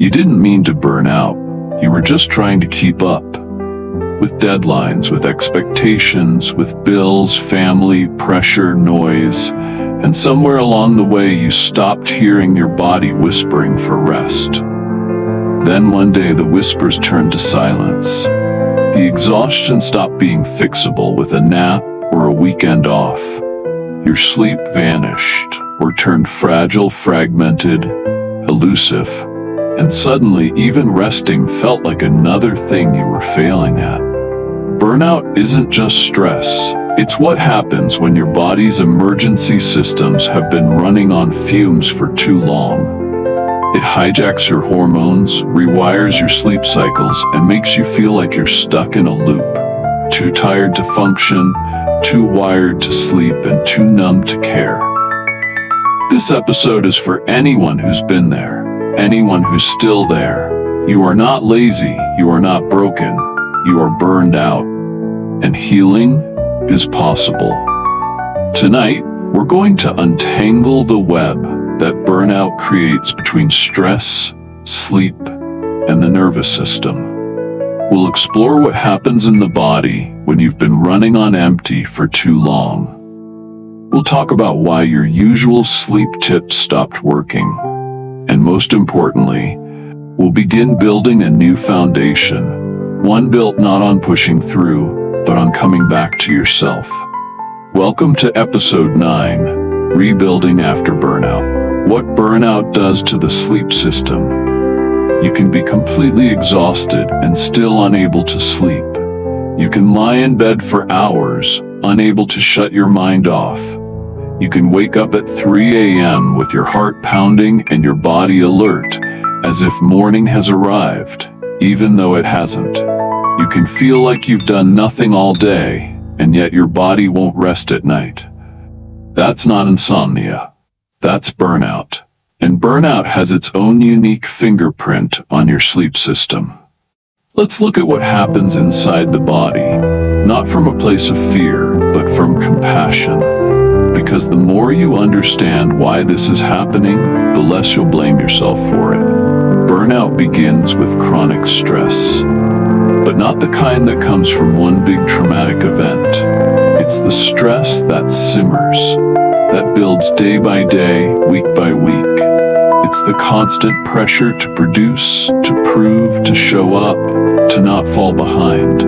You didn't mean to burn out. You were just trying to keep up. With deadlines, with expectations, with bills, family, pressure, noise, and somewhere along the way you stopped hearing your body whispering for rest. Then one day the whispers turned to silence. The exhaustion stopped being fixable with a nap or a weekend off. Your sleep vanished or turned fragile, fragmented, elusive, and suddenly even resting felt like another thing you were failing at. Burnout isn't just stress. It's what happens when your body's emergency systems have been running on fumes for too long. It hijacks your hormones, rewires your sleep cycles, and makes you feel like you're stuck in a loop. Too tired to function, too wired to sleep, and too numb to care. This episode is for anyone who's been there, anyone who's still there. You are not lazy, you are not broken, you are burned out. And healing is possible. Tonight, we're going to untangle the web that burnout creates between stress, sleep, and the nervous system. We'll explore what happens in the body when you've been running on empty for too long. We'll talk about why your usual sleep tips stopped working. And most importantly, we'll begin building a new foundation, one built not on pushing through, but on coming back to yourself. Welcome to episode 9, Rebuilding After Burnout. What burnout does to the sleep system. You can be completely exhausted and still unable to sleep. You can lie in bed for hours, unable to shut your mind off. You can wake up at 3 a.m. with your heart pounding and your body alert, as if morning has arrived, even though it hasn't. You can feel like you've done nothing all day, and yet your body won't rest at night. That's not insomnia. That's burnout. And burnout has its own unique fingerprint on your sleep system. Let's look at what happens inside the body, not from a place of fear, but from compassion. Because the more you understand why this is happening, the less you'll blame yourself for it. Burnout begins with chronic stress. But not the kind that comes from one big traumatic event. It's the stress that simmers, that builds day by day, week by week. It's the constant pressure to produce, to prove, to show up, to not fall behind.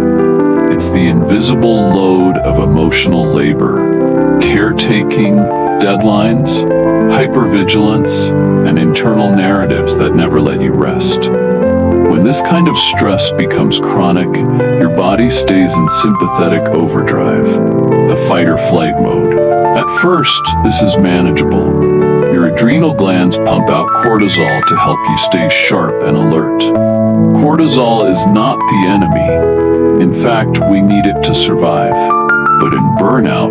It's the invisible load of emotional labor, caretaking, deadlines, hypervigilance, and internal narratives that never let you rest. When this kind of stress becomes chronic, your body stays in sympathetic overdrive, the fight-or-flight mode. At first, this is manageable. Your adrenal glands pump out cortisol to help you stay sharp and alert. Cortisol is not the enemy. In fact, we need it to survive. But in burnout,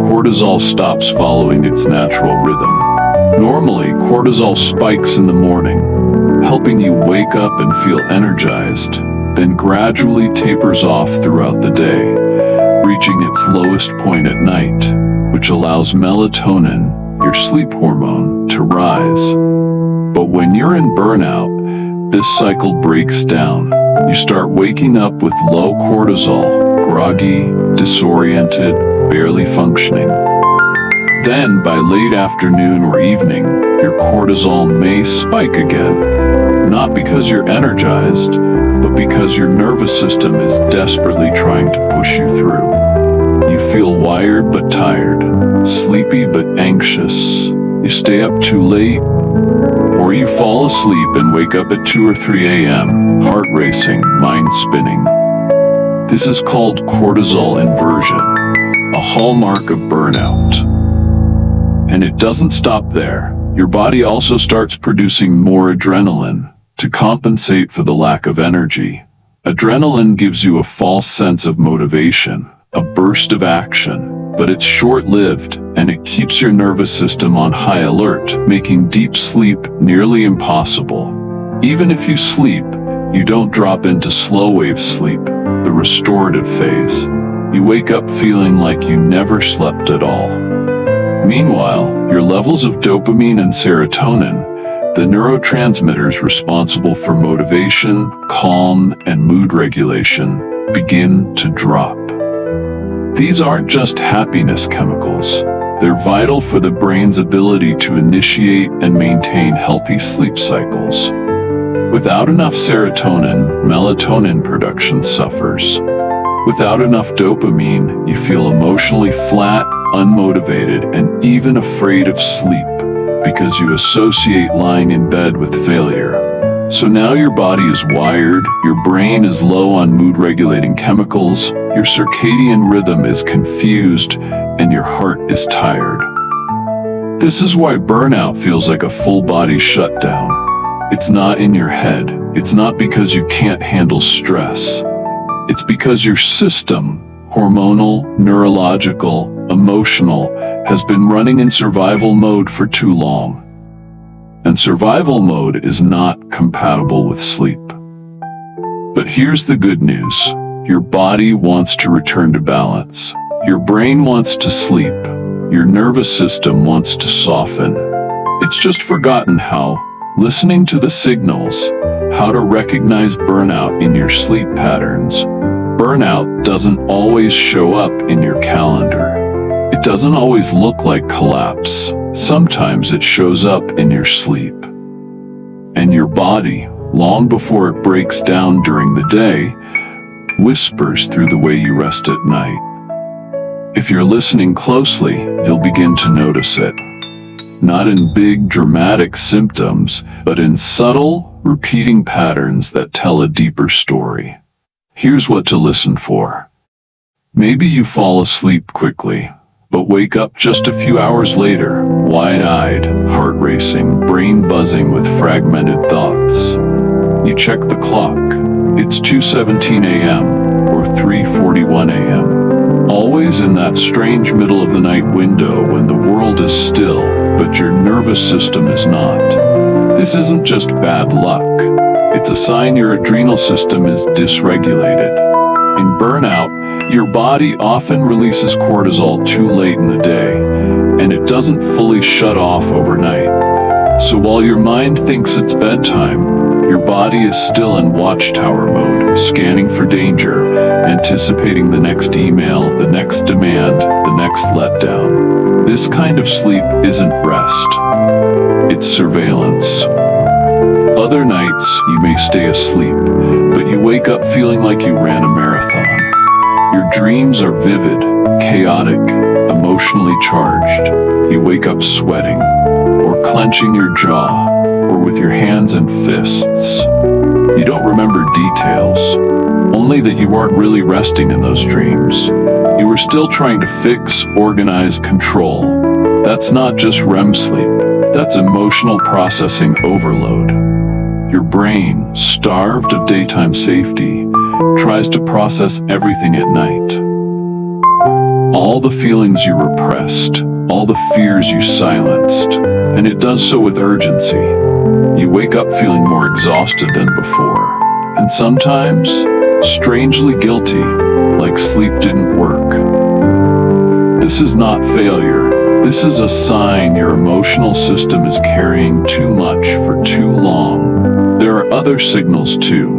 cortisol stops following its natural rhythm. Normally, cortisol spikes in the morning, helping you wake up and feel energized, then gradually tapers off throughout the day, reaching its lowest point at night, which allows melatonin, your sleep hormone, to rise. But when you're in burnout, this cycle breaks down. You start waking up with low cortisol, groggy, disoriented, barely functioning. Then, by late afternoon or evening, your cortisol may spike again. Not because you're energized, but because your nervous system is desperately trying to push you through. You feel wired but tired, sleepy but anxious. You stay up too late, or you fall asleep and wake up at 2 or 3 a.m., heart racing, mind spinning. This is called cortisol inversion, a hallmark of burnout. And it doesn't stop there. Your body also starts producing more adrenaline to compensate for the lack of energy. Adrenaline gives you a false sense of motivation, a burst of action, but it's short-lived and it keeps your nervous system on high alert, making deep sleep nearly impossible. Even if you sleep, you don't drop into slow-wave sleep, the restorative phase. You wake up feeling like you never slept at all. Meanwhile, your levels of dopamine and serotonin, the neurotransmitters responsible for motivation, calm, and mood regulation begin to drop. These aren't just happiness chemicals. They're vital for the brain's ability to initiate and maintain healthy sleep cycles. Without enough serotonin, melatonin production suffers. Without enough dopamine, you feel emotionally flat, unmotivated, and even afraid of sleep because you associate lying in bed with failure. So now your body is wired, your brain is low on mood-regulating chemicals, your circadian rhythm is confused, and your heart is tired. This is why burnout feels like a full-body shutdown. It's not in your head. It's not because you can't handle stress. It's because your system, hormonal, neurological, emotional, has been running in survival mode for too long. And survival mode is not compatible with sleep. But here's the good news. Your body wants to return to balance. Your brain wants to sleep. Your nervous system wants to soften. It's just forgotten how. Listening to the signals, how to recognize burnout in your sleep patterns. Burnout doesn't always show up in your calendar. It doesn't always look like collapse. Sometimes it shows up in your sleep. And your body, long before it breaks down during the day, whispers through the way you rest at night. If you're listening closely, you'll begin to notice it. Not in big, dramatic symptoms, but in subtle, repeating patterns that tell a deeper story. Here's what to listen for. Maybe you fall asleep quickly, but wake up just a few hours later, wide-eyed, heart racing, brain buzzing with fragmented thoughts. You check the clock. It's 2:17 a.m. or 3:41 a.m. Always in that strange middle of the night window when the world is still, but your nervous system is not. This isn't just bad luck. It's a sign your adrenal system is dysregulated. In burnout, your body often releases cortisol too late in the day, and it doesn't fully shut off overnight. So while your mind thinks it's bedtime, your body is still in watchtower mode, scanning for danger, anticipating the next email, the next demand, the next letdown. This kind of sleep isn't rest. It's surveillance. Other nights, you may stay asleep, but you wake up feeling like you ran a marathon. Your dreams are vivid, chaotic, emotionally charged. You wake up sweating, or clenching your jaw, or with your hands in fists. You don't remember details, only that you weren't really resting in those dreams. You were still trying to fix, organize, control. That's not just REM sleep, that's emotional processing overload. Your brain, starved of daytime safety, tries to process everything at night. All the feelings you repressed, all the fears you silenced, and it does so with urgency. You wake up feeling more exhausted than before, and sometimes strangely guilty, like sleep didn't work. This is not failure. This is a sign your emotional system is carrying too much for too long. There are other signals too.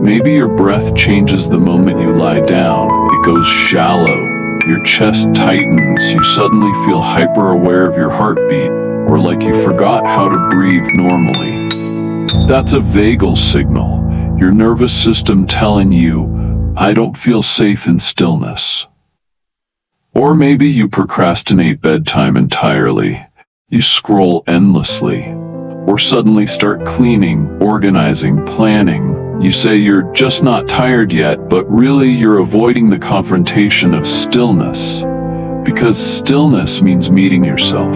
Maybe your breath changes the moment you lie down. It goes shallow. Your chest tightens. You suddenly feel hyper-aware of your heartbeat, or like you forgot how to breathe normally. That's a vagal signal. Your nervous system telling you, I don't feel safe in stillness. Or maybe you procrastinate bedtime entirely. You scroll endlessly. Or suddenly start cleaning, organizing, planning. You say you're just not tired yet, but really you're avoiding the confrontation of stillness. Because stillness means meeting yourself.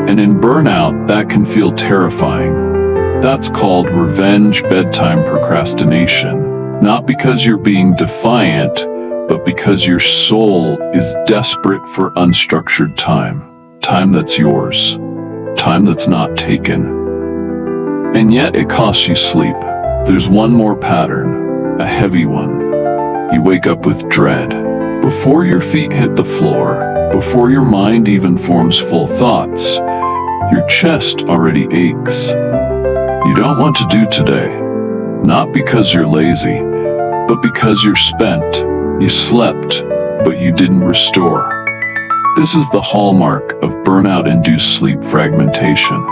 And in burnout, that can feel terrifying. That's called revenge bedtime procrastination. Not because you're being defiant, but because your soul is desperate for unstructured time. Time that's yours. Time that's not taken. And yet it costs you sleep. There's one more pattern, a heavy one. You wake up with dread. Before your feet hit the floor, before your mind even forms full thoughts, your chest already aches. you don't want to do today. Not because you're lazy, but because you're spent. You slept, but you didn't restore. This is the hallmark of burnout-induced sleep fragmentation,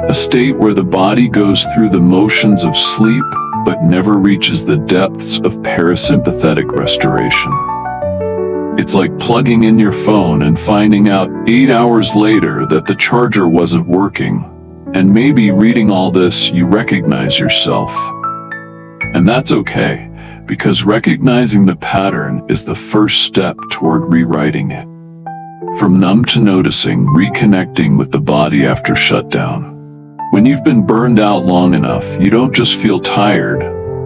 a state where the body goes through the motions of sleep but never reaches the depths of parasympathetic restoration. It's like plugging in your phone and finding out 8 hours later that the charger wasn't working, and maybe reading all this you recognize yourself. And that's okay, because recognizing the pattern is the first step toward rewriting it. From numb to noticing, reconnecting with the body after shutdown. When you've been burned out long enough, you don't just feel tired,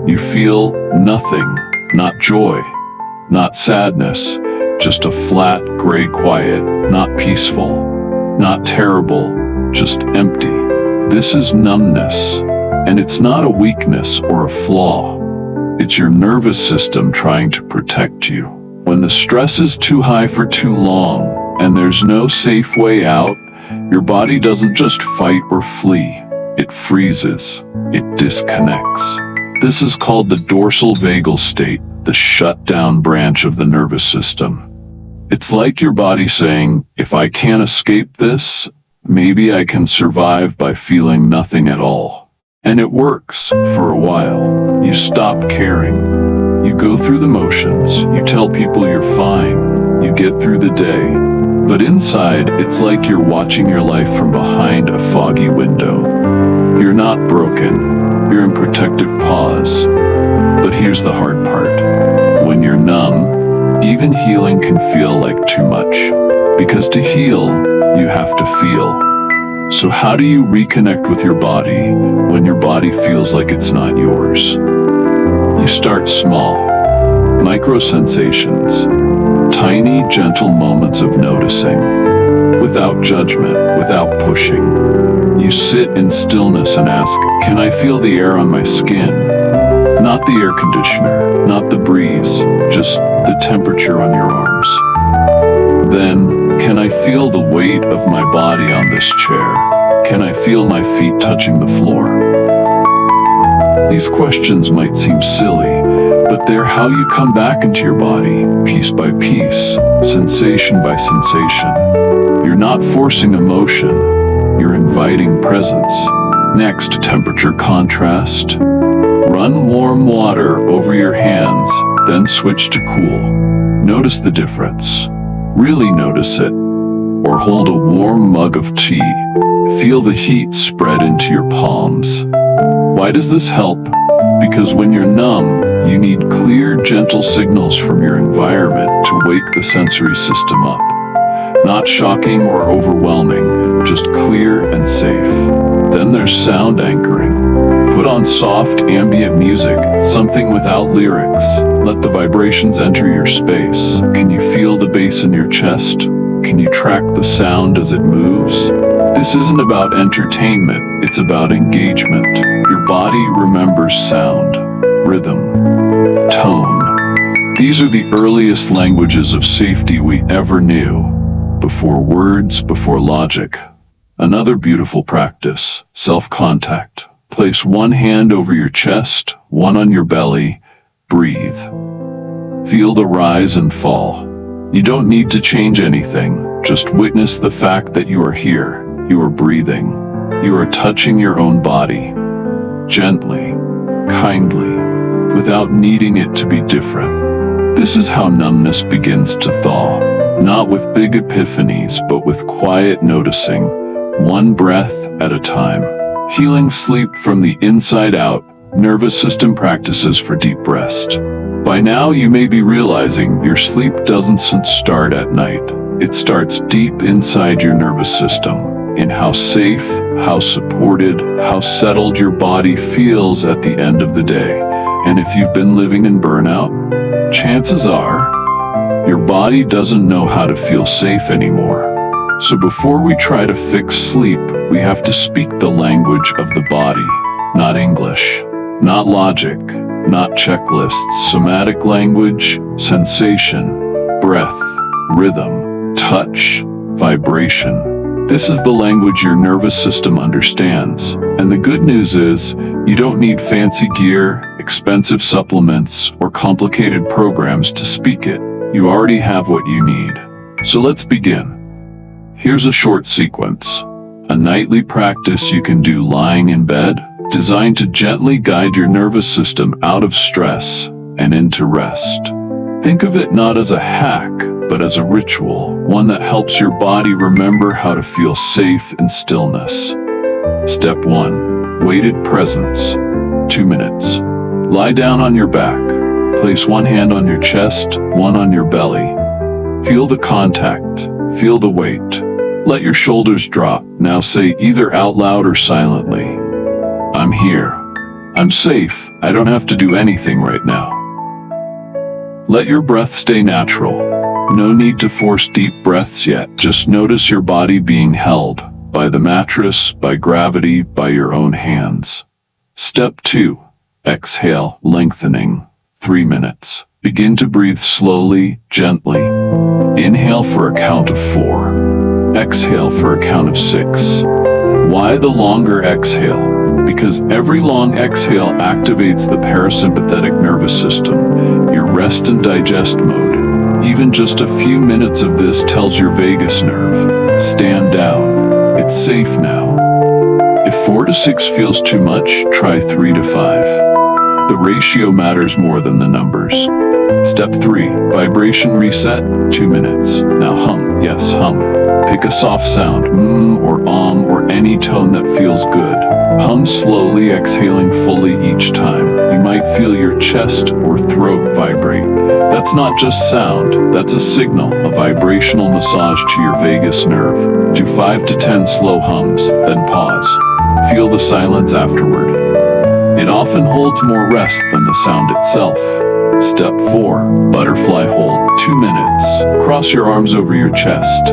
you feel nothing, not joy, not sadness, just a flat, gray quiet, not peaceful, not terrible, just empty. This is numbness, and it's not a weakness or a flaw. It's your nervous system trying to protect you. When the stress is too high for too long, and there's no safe way out, your body doesn't just fight or flee. It freezes. It disconnects. This is called the dorsal vagal state, the shutdown branch of the nervous system. It's like your body saying, if I can't escape this, maybe I can survive by feeling nothing at all. And it works for a while. You stop caring. You go through the motions. You tell people you're fine. You get through the day. But inside, it's like you're watching your life from behind a foggy window. You're not broken. You're in protective pause. But here's the hard part. When you're numb, even healing can feel like too much. Because to heal, you have to feel. So how do you reconnect with your body when your body feels like it's not yours? You start small. Micro sensations. Tiny, gentle moments of noticing. Without judgment, without pushing. You sit in stillness and ask, can I feel the air on my skin? Not the air conditioner, not the breeze, just the temperature on your arms. Then, can I feel the weight of my body on this chair? Can I feel my feet touching the floor? These questions might seem silly, but they're how you come back into your body, piece by piece, sensation by sensation. You're not forcing emotion, you're inviting presence. Next, temperature contrast. Run warm water over your hands, then switch to cool. Notice the difference. Really notice it. Or hold a warm mug of tea. Feel the heat spread into your palms. Why does this help? Because when you're numb, you need clear, gentle signals from your environment to wake the sensory system up. Not shocking or overwhelming, just clear and safe. Then there's sound anchoring. Put on soft ambient music, something without lyrics. Let the vibrations enter your space. Can you feel the bass in your chest? Can you track the sound as it moves? This isn't about entertainment, it's about engagement. Your body remembers sound, rhythm, tone. These are the earliest languages of safety we ever knew. Before words, before logic. Another beautiful practice, self-contact. Place one hand over your chest, one on your belly. Breathe. Feel the rise and fall. You don't need to change anything. Just witness the fact that you are here. You are breathing. You are touching your own body. Gently, kindly, without needing it to be different. This is how numbness begins to thaw. Not with big epiphanies, but with quiet noticing. One breath at a time. Healing sleep from the inside out, nervous system practices for deep rest. By now you may be realizing your sleep doesn't start at night. It starts deep inside your nervous system, in how safe, how supported, how settled your body feels at the end of the day. And if you've been living in burnout, chances are your body doesn't know how to feel safe anymore. So before we try to fix sleep, we have to speak the language of the body, not English, not logic, not checklists, somatic language, sensation, breath, rhythm, touch, vibration. This is the language your nervous system understands. And the good news is, you don't need fancy gear, expensive supplements, or complicated programs to speak it. You already have what you need. So let's begin. Here's a short sequence. A nightly practice you can do lying in bed, designed to gently guide your nervous system out of stress and into rest. Think of it not as a hack, but as a ritual, one that helps your body remember how to feel safe in stillness. Step 1. Weighted presence. 2 minutes. Lie down on your back. Place one hand on your chest, one on your belly. Feel the contact. Feel the weight. Let your shoulders drop. Now say either out loud or silently, "I'm here. I'm safe. I don't have to do anything right now." Let your breath stay natural. No need to force deep breaths yet. Just notice your body being held by the mattress, by gravity, by your own hands. Step 2. Exhale, lengthening. 3 minutes. Begin to breathe slowly, gently. Inhale for a count of 4. Exhale for a count of 6. Why the longer exhale? Because every long exhale activates the parasympathetic nervous system, your rest and digest mode. Even just a few minutes of this tells your vagus nerve, stand down, it's safe now. If 4 to 6 feels too much, try 3 to 5. The ratio matters more than the numbers. Step 3. Vibration reset, 2 minutes. Now hum, yes, hum. Pick a soft sound, or or any tone that feels good. Hum slowly, exhaling fully each time. You might feel your chest or throat vibrate. That's not just sound, that's a signal, a vibrational massage to your vagus nerve. Do 5 to 10 slow hums, then pause. Feel the silence afterward. It often holds more rest than the sound itself. Step 4. Butterfly hold, 2 minutes. Cross your arms over your chest,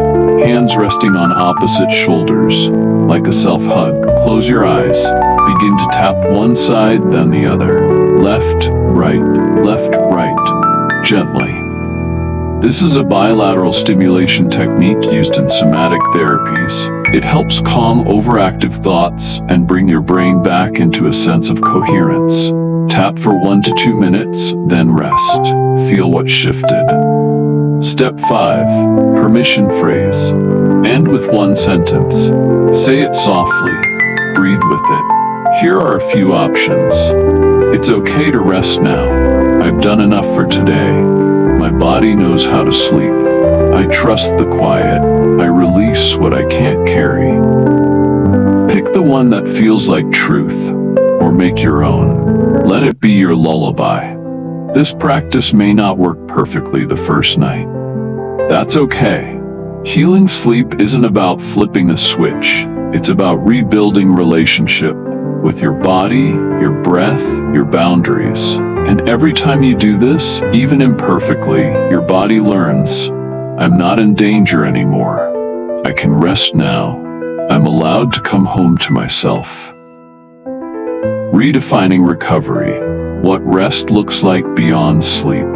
hands resting on opposite shoulders, like a self-hug. Close your eyes. Begin to tap one side, then the other. Left, right, gently. This is a bilateral stimulation technique used in somatic therapies. It helps calm overactive thoughts and bring your brain back into a sense of coherence. Tap for 1 to 2 minutes, then rest. Feel what shifted. Step 5. Permission phrase. End with one sentence. Say it softly. Breathe with it. Here are a few options. It's okay to rest now. I've done enough for today. My body knows how to sleep. I trust the quiet. I release what I can't carry. Pick the one that feels like truth, or make your own. Let it be your lullaby. This practice may not work perfectly the first night. That's okay. Healing sleep isn't about flipping a switch. It's about rebuilding relationship with your body, your breath, your boundaries. And every time you do this, even imperfectly, your body learns, I'm not in danger anymore. I can rest now. I'm allowed to come home to myself. Redefining recovery. What rest looks like beyond sleep.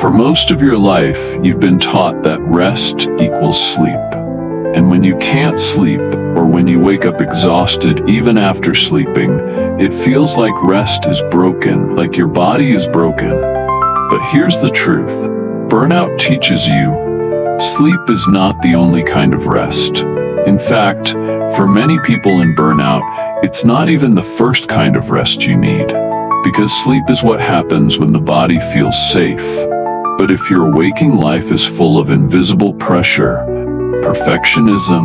For most of your life, you've been taught that rest equals sleep. And when you can't sleep, or when you wake up exhausted even after sleeping, it feels like rest is broken, like your body is broken. But here's the truth. Burnout teaches you, sleep is not the only kind of rest. In fact, for many people in burnout, it's not even the first kind of rest you need. Because sleep is what happens when the body feels safe. But if your waking life is full of invisible pressure, perfectionism,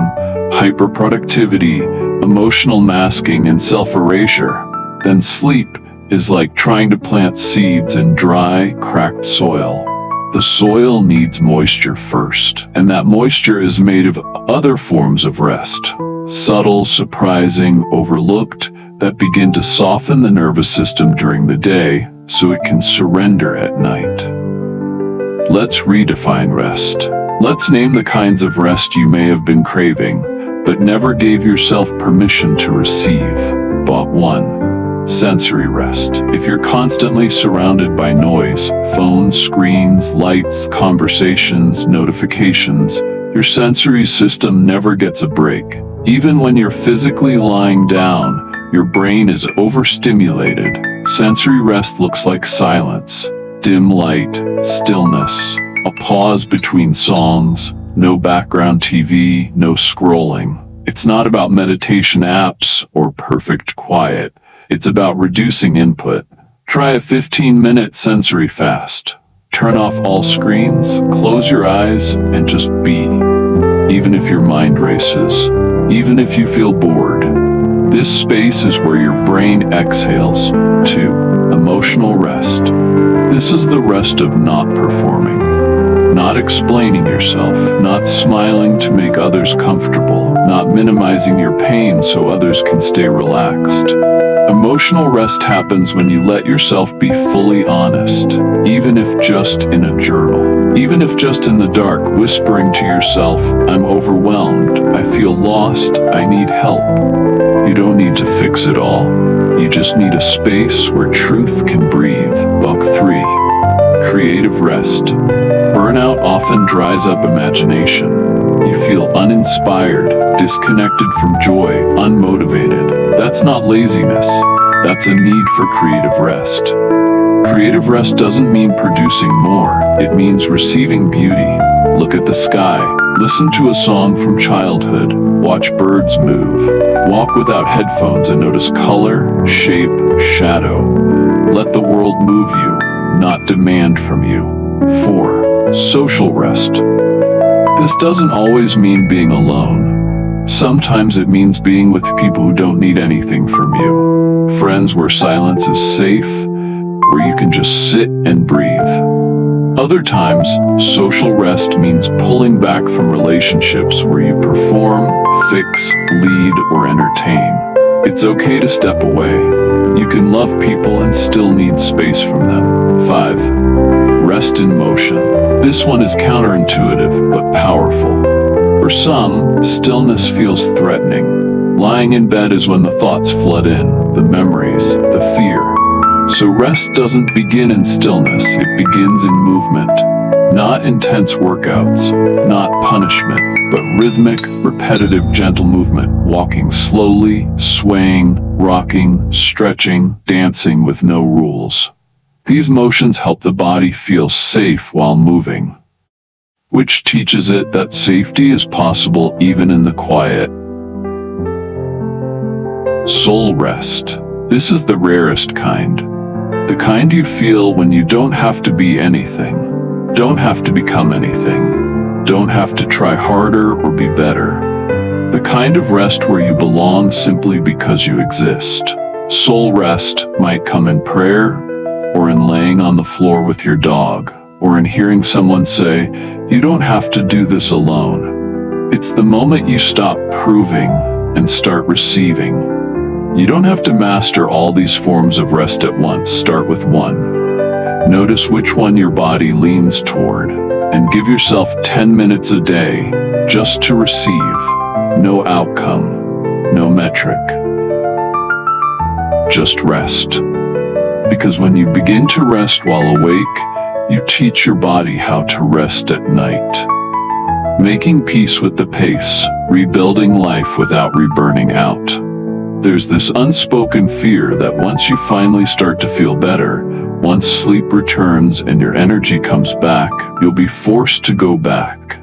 hyperproductivity, emotional masking, and self-erasure, then sleep is like trying to plant seeds in dry, cracked soil. The soil needs moisture first, and that moisture is made of other forms of rest. Subtle, surprising, overlooked, that begin to soften the nervous system during the day so it can surrender at night. Let's redefine rest. Let's name the kinds of rest you may have been craving, but never gave yourself permission to receive. 1. Sensory rest. If you're constantly surrounded by noise, phones, screens, lights, conversations, notifications, Your sensory system never gets a break. Even when you're physically lying down, your brain is overstimulated. Sensory rest looks like silence, dim light, stillness, a pause between songs, no background TV, no scrolling. It's not about meditation apps or perfect quiet. It's about reducing input. Try a 15-minute sensory fast. Turn off all screens, close your eyes, and just be. Even if your mind races, even if you feel bored. This space is where your brain exhales. 2. Emotional rest. This is the rest of not performing, not explaining yourself, not smiling to make others comfortable, not minimizing your pain so others can stay relaxed. Emotional rest happens when you let yourself be fully honest, even if just in a journal, even if just in the dark, whispering to yourself, I'm overwhelmed, I feel lost, I need help. You don't need to fix it all. You just need a space where truth can breathe. Book 3. Creative rest. Burnout often dries up imagination. You feel uninspired, disconnected from joy, unmotivated. That's not laziness. That's a need for creative rest. Creative rest doesn't mean producing more. It means receiving beauty. Look at the sky. Listen to a song from childhood. Watch birds move. Walk without headphones and notice color, shape, shadow. Let the world move you, not demand from you. 4. Social rest. This doesn't always mean being alone. Sometimes it means being with people who don't need anything from you. Friends where silence is safe, where you can just sit and breathe. Other times, social rest means pulling back from relationships where you perform, fix, lead, or entertain. It's okay to step away. You can love people and still need space from them. 5. Rest in motion. This one is counterintuitive, but powerful. For some, stillness feels threatening. Lying in bed is when the thoughts flood in, the memories, the fear. So rest doesn't begin in stillness, it begins in movement. Not intense workouts, not punishment, but rhythmic, repetitive, gentle movement. Walking slowly, swaying, rocking, stretching, dancing with no rules. These motions help the body feel safe while moving, which teaches it that safety is possible even in the quiet. Soul rest. This is the rarest kind. The kind you feel when you don't have to be anything, don't have to become anything, don't have to try harder or be better. The kind of rest where you belong simply because you exist. Soul rest might come in prayer, or in laying on the floor with your dog, or in hearing someone say, you don't have to do this alone. It's the moment you stop proving and start receiving. You don't have to master all these forms of rest at once. Start with one. Notice which one your body leans toward, and give yourself 10 minutes a day just to receive. No outcome, no metric. Just rest. Because when you begin to rest while awake, you teach your body how to rest at night. Making peace with the pace, rebuilding life without reburning out. There's this unspoken fear that once you finally start to feel better, once sleep returns and your energy comes back, you'll be forced to go back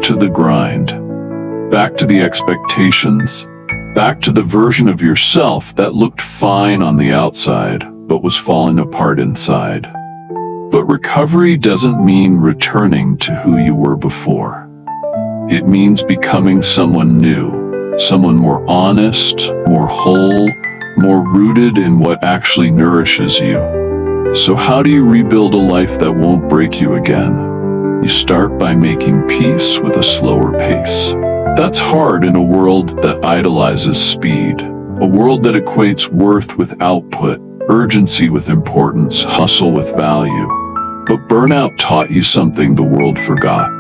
to the grind, back to the expectations, back to the version of yourself that looked fine on the outside, but was falling apart inside. But recovery doesn't mean returning to who you were before. It means becoming someone new. Someone more honest, more whole, more rooted in what actually nourishes you. So how do you rebuild a life that won't break you again? You start by making peace with a slower pace. That's hard in a world that idolizes speed, a world that equates worth with output, urgency with importance, hustle with value. But burnout taught you something the world forgot.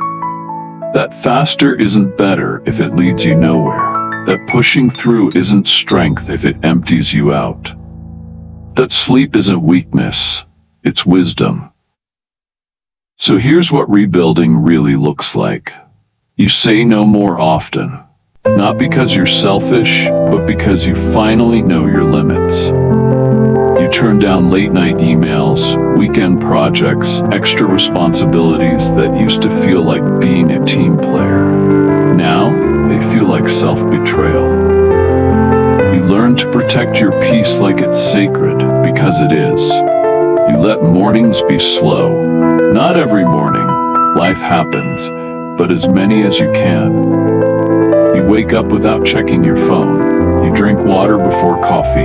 That faster isn't better if it leads you nowhere. That pushing through isn't strength if it empties you out. That sleep isn't weakness, it's wisdom. So here's what rebuilding really looks like. You say no more often, not because you're selfish, but because you finally know your limits. You turn down late-night emails, weekend projects, extra responsibilities that used to feel like being a team player. Now, they feel like self-betrayal. You learn to protect your peace like it's sacred, because it is. You let mornings be slow. Not every morning. Life happens, but as many as you can. You wake up without checking your phone. You drink water before coffee.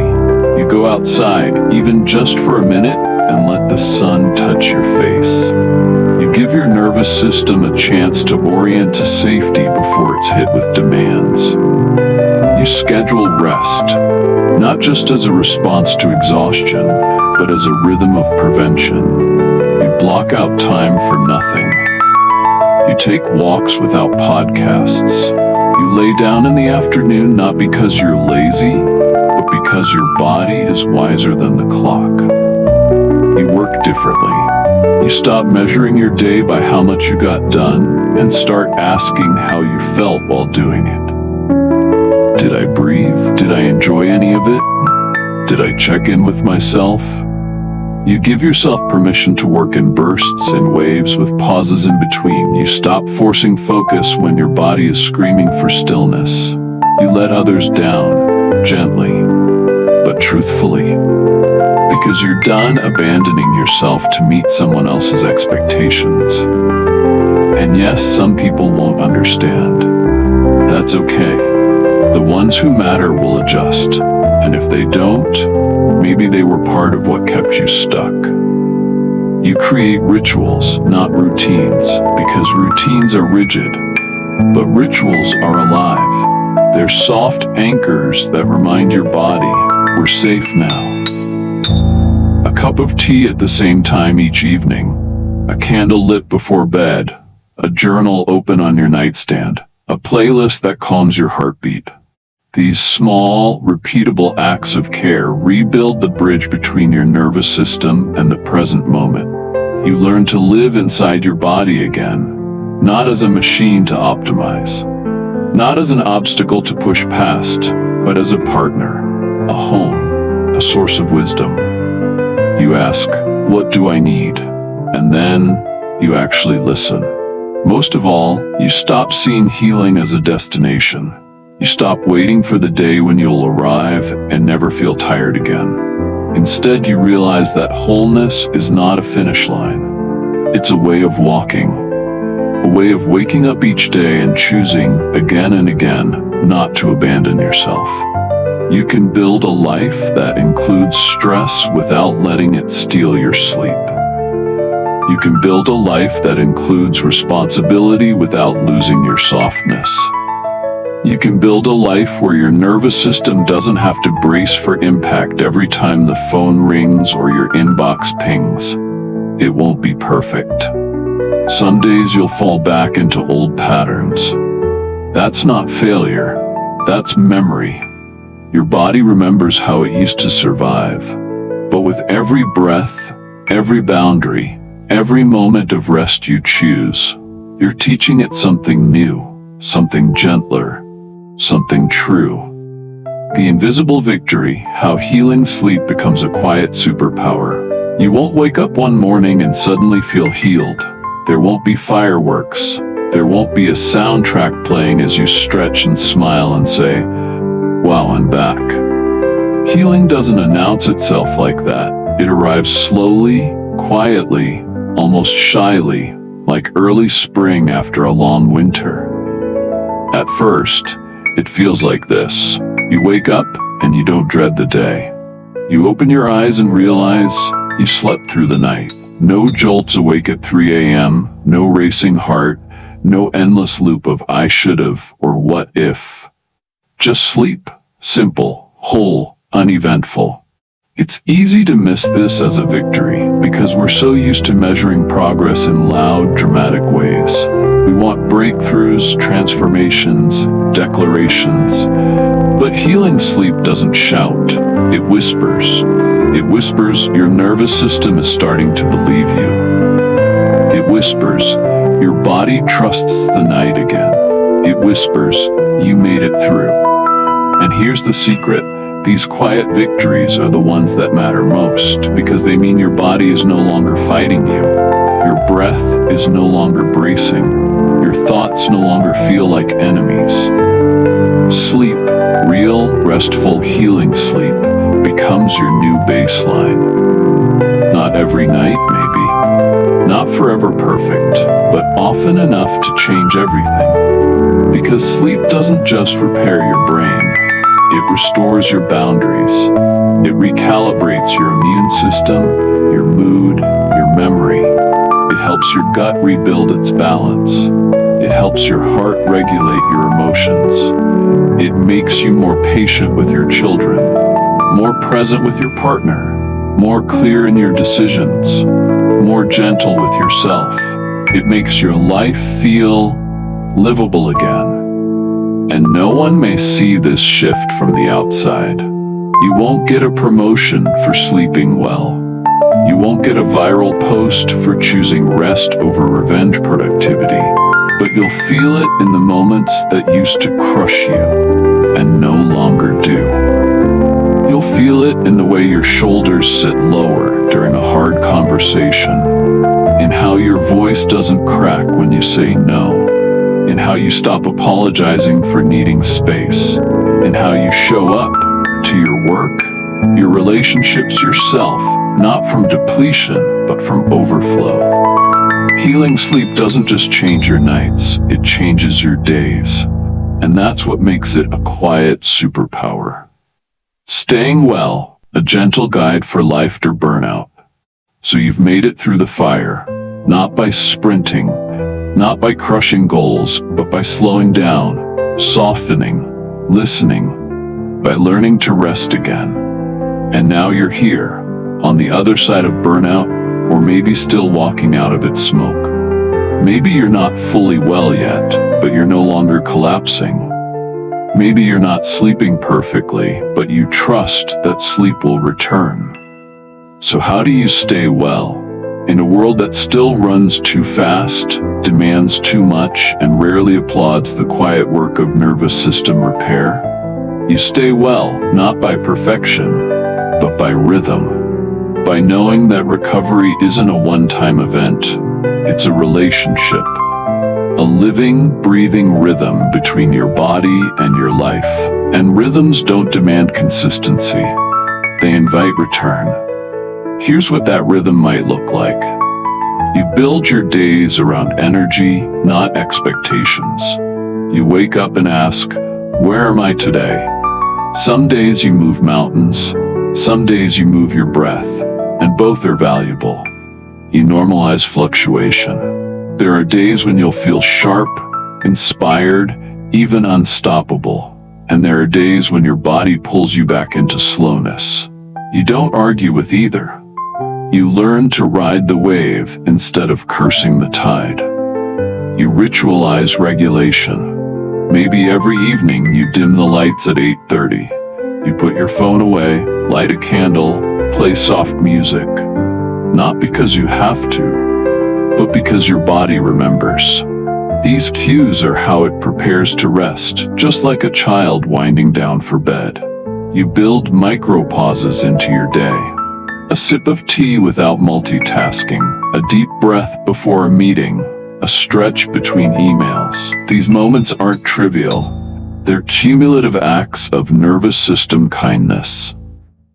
You go outside, even just for a minute, and let the sun touch your face. You give your nervous system a chance to orient to safety before it's hit with demands. You schedule rest, not just as a response to exhaustion, but as a rhythm of prevention. You block out time for nothing. You take walks without podcasts. You lay down in the afternoon not because you're lazy, but because your body is wiser than the clock. You work differently. You stop measuring your day by how much you got done and start asking how you felt while doing it. Did I breathe? Did I enjoy any of it? Did I check in with myself? You give yourself permission to work in bursts and waves with pauses in between. You stop forcing focus when your body is screaming for stillness. You let others down, gently, but truthfully. Because you're done abandoning yourself to meet someone else's expectations. And yes, some people won't understand. That's okay. The ones who matter will adjust. And if they don't, maybe they were part of what kept you stuck. You create rituals, not routines, because routines are rigid, but rituals are alive. They're soft anchors that remind your body, we're safe now. A cup of tea at the same time each evening, a candle lit before bed, a journal open on your nightstand, a playlist that calms your heartbeat. These small, repeatable acts of care rebuild the bridge between your nervous system and the present moment. You learn to live inside your body again, not as a machine to optimize, not as an obstacle to push past, but as a partner, a home, a source of wisdom. You ask, what do I need? And then you actually listen. Most of all, you stop seeing healing as a destination. You stop waiting for the day when you'll arrive and never feel tired again. Instead, you realize that wholeness is not a finish line. It's a way of walking, a way of waking up each day and choosing again and again not to abandon yourself. You can build a life that includes stress without letting it steal your sleep. You can build a life that includes responsibility without losing your softness. You can build a life where your nervous system doesn't have to brace for impact every time the phone rings or your inbox pings. It won't be perfect. Some days you'll fall back into old patterns. That's not failure. That's memory. Your body remembers how it used to survive. But with every breath, every boundary, every moment of rest you choose, you're teaching it something new, something gentler, something true. The invisible victory, how healing sleep becomes a quiet superpower. You won't wake up one morning and suddenly feel healed. There won't be fireworks. There won't be a soundtrack playing as you stretch and smile and say, wow, I'm back. Healing doesn't announce itself like that. It arrives slowly, quietly, almost shyly, like early spring after a long winter. At first, it feels like this. You wake up and you don't dread the day. You open your eyes and realize you slept through the night. No jolts awake at 3 a.m., no racing heart, no endless loop of I should've or what if. Just sleep, simple, whole, uneventful. It's easy to miss this as a victory because we're so used to measuring progress in loud, dramatic ways. We want breakthroughs, transformations, declarations. But healing sleep doesn't shout. It whispers. It whispers your nervous system is starting to believe you. It whispers whispers, your body trusts the night again. It whispers, you made it through. And here's the secret. These quiet victories are the ones that matter most, because they mean your body is no longer fighting you. Your breath is no longer bracing. Your thoughts no longer feel like enemies. Sleep, real, restful, healing sleep, becomes your new baseline. Not every night, maybe. Not forever perfect, but often enough to change everything. Because sleep doesn't just repair your brain. It restores your boundaries. It recalibrates your immune system, your mood, your memory. It helps your gut rebuild its balance. It helps your heart regulate your emotions. It makes you more patient with your children, more present with your partner, more clear in your decisions, more gentle with yourself. It makes your life feel livable again. And no one may see this shift from the outside. You won't get a promotion for sleeping well. You won't get a viral post for choosing rest over revenge productivity. But you'll feel it in the moments that used to crush you and no longer do. You'll feel it in the way your shoulders sit lower during a hard conversation, in how your voice doesn't crack when you say no, in how you stop apologizing for needing space, in how you show up to your work, your relationships, yourself, not from depletion, but from overflow. Healing sleep doesn't just change your nights, it changes your days. And that's what makes it a quiet superpower. Staying well, a gentle guide for life after burnout. So you've made it through the fire, not by sprinting, not by crushing goals, but by slowing down, softening, listening, by learning to rest again. And now you're here, on the other side of burnout, or maybe still walking out of its smoke. Maybe you're not fully well yet, but you're no longer collapsing. Maybe you're not sleeping perfectly, but you trust that sleep will return. So how do you stay well? In a world that still runs too fast, demands too much, and rarely applauds the quiet work of nervous system repair, you stay well, not by perfection, but by rhythm. By knowing that recovery isn't a one-time event, it's a relationship. A living, breathing rhythm between your body and your life. And rhythms don't demand consistency. They invite return. Here's what that rhythm might look like. You build your days around energy, not expectations. You wake up and ask, where am I today? Some days you move mountains, some days you move your breath, and both are valuable. You normalize fluctuation. There are days when you'll feel sharp, inspired, even unstoppable. And there are days when your body pulls you back into slowness. You don't argue with either. You learn to ride the wave instead of cursing the tide. You ritualize regulation. Maybe every evening you dim the lights at 8:30. You put your phone away, light a candle, play soft music. Not because you have to, but because your body remembers. These cues are how it prepares to rest, just like a child winding down for bed. You build micro-pauses into your day. A sip of tea without multitasking, a deep breath before a meeting, a stretch between emails. These moments aren't trivial. They're cumulative acts of nervous system kindness.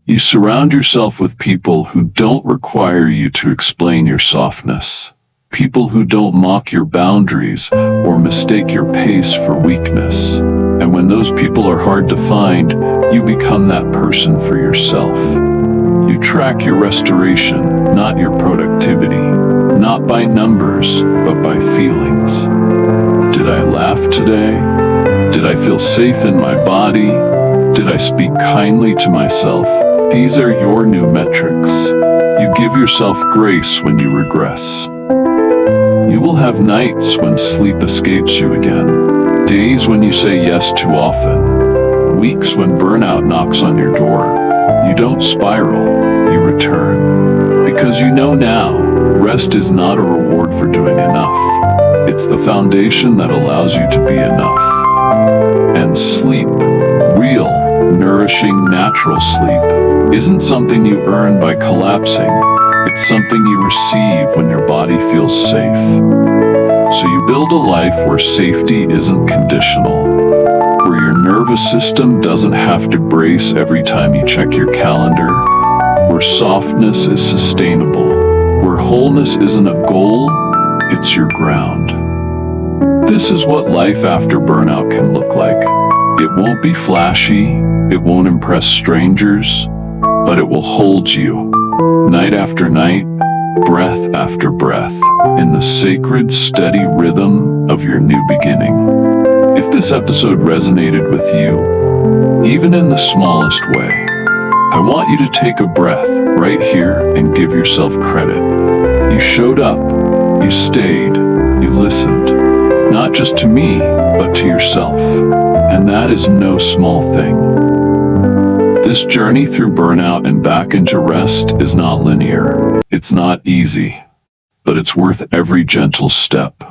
You surround yourself with people who don't require you to explain your softness. People who don't mock your boundaries or mistake your pace for weakness. And when those people are hard to find, you become that person for yourself. You track your restoration, not your productivity. Not by numbers, but by feelings. Did I laugh today? Did I feel safe in my body? Did I speak kindly to myself? These are your new metrics. You give yourself grace when you regress. You will have nights when sleep escapes you again. Days when you say yes too often. Weeks when burnout knocks on your door. You don't spiral, you return. Because you know now, Rest is not a reward for doing enough. It's the foundation that allows you to be enough. And sleep, real, nourishing, natural sleep, isn't something you earn by collapsing. It's something you receive when your body feels safe. So you build a life where safety isn't conditional, where your nervous system doesn't have to brace every time you check your calendar, where softness is sustainable, where wholeness isn't a goal, it's your ground. This is what life after burnout can look like. It won't be flashy, it won't impress strangers, but it will hold you, night after night, breath after breath, in the sacred, steady rhythm of your new beginning. If this episode resonated with you, even in the smallest way, I want you to take a breath right here and give yourself credit. You showed up, you stayed, you listened, not just to me, but to yourself. And that is no small thing. This journey through burnout and back into rest is not linear. It's not easy, but it's worth every gentle step.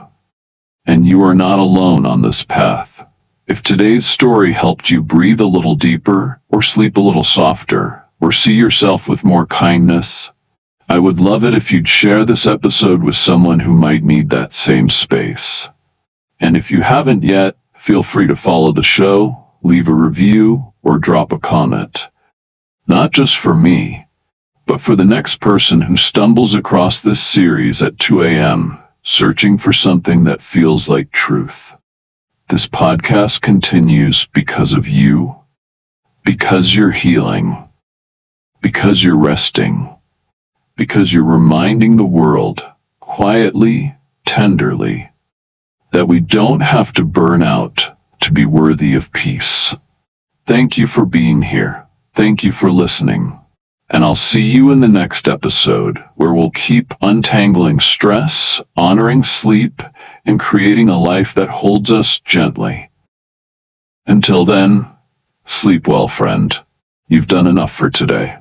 And you are not alone on this path. If today's story helped you breathe a little deeper, or sleep a little softer, or see yourself with more kindness, I would love it if you'd share this episode with someone who might need that same space. And if you haven't yet, feel free to follow the show, leave a review, or drop a comment. Not just for me, but for the next person who stumbles across this series at 2 a.m., searching for something that feels like truth. This podcast continues because of you, because you're healing, because you're resting, because you're reminding the world, quietly, tenderly, that we don't have to burn out to be worthy of peace. Thank you for being here. Thank you for listening. And I'll see you in the next episode, where we'll keep untangling stress, honoring sleep, and creating a life that holds us gently. Until then, sleep well, friend. You've done enough for today.